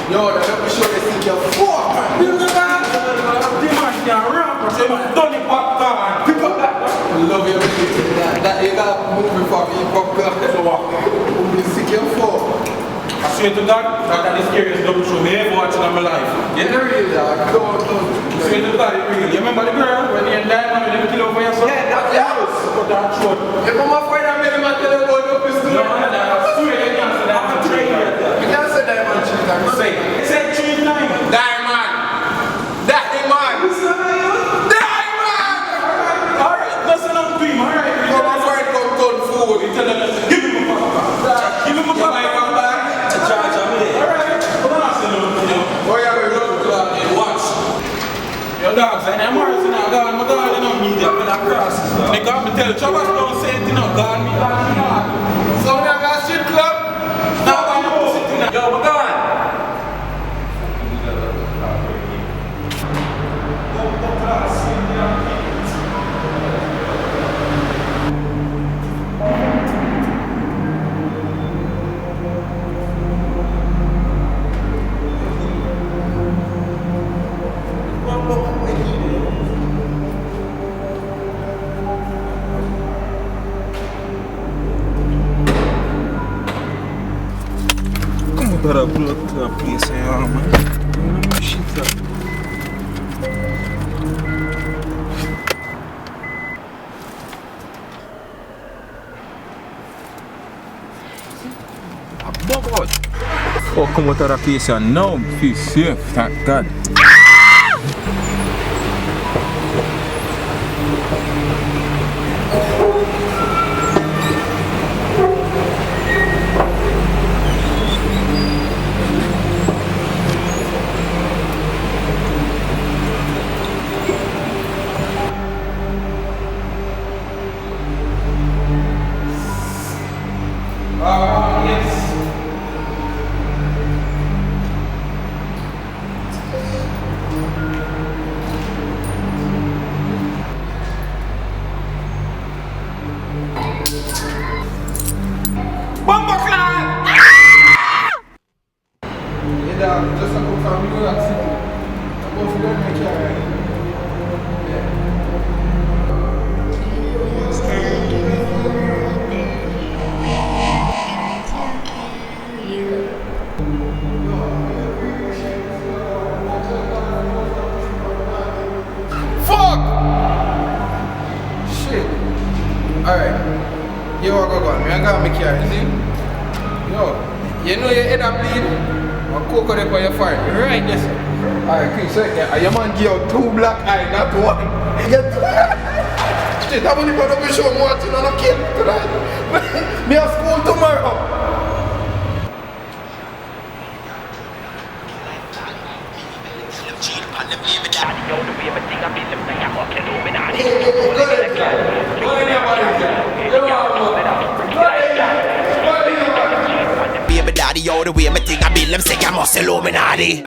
Yo, that's what we show this thing your fuck, man. You know that? The man can't rap, but the man done it back down. Pick up that. I love you. That you got moving for me, fuck up. So what? You sick your fuck. I swear to God, that is the scariest double show me ever watched in my life. Yeah, there is that. Don't. I swear to God, it's real. You remember the girl when you and Diamond when they kill over your son? Yeah, that's yours. Put that throat. You come up for that, make him tell you about your pistol. No, I swear you can't say that. I'm trained right there. You can't say Diamond cheat, I'm saying. Say 3 times. Diamond! Diamond! Diamond! Alright, listen up to him, alright? Come on, fight, come turn fool. You tell them, give him a papa. Give him a papa. Charge of me. Alright, hold on, say no. Oh, yeah, we love to that. Watch. Your dog saying, I'm Morrison now, God, my God, you know, media, when I cross. They got me tell Trabass don't say it, you know, God, me, God. So, we have a shit club? Now, I know, sitting there. Yo, my God. Gotta pull up to a place here, man. Shit up. Oh, come out of the place here now. Feel safe, thank God. Yes. Bumbleclad! Yeah, dog, just a come from New York City. I'm going to go in my car, right? Alright. You walk on. I got my car, you see? Yo, you know your head a bleed? Or coke on your fire. Right, yes. Alright, Chris, right there. Your man give you 2 black eyes, not 1. You get 2 shit, I'm only going to show more thing on a kid tonight. Me have school tomorrow. Baby daddy, all the way, me think I build them say I'm a Illuminati.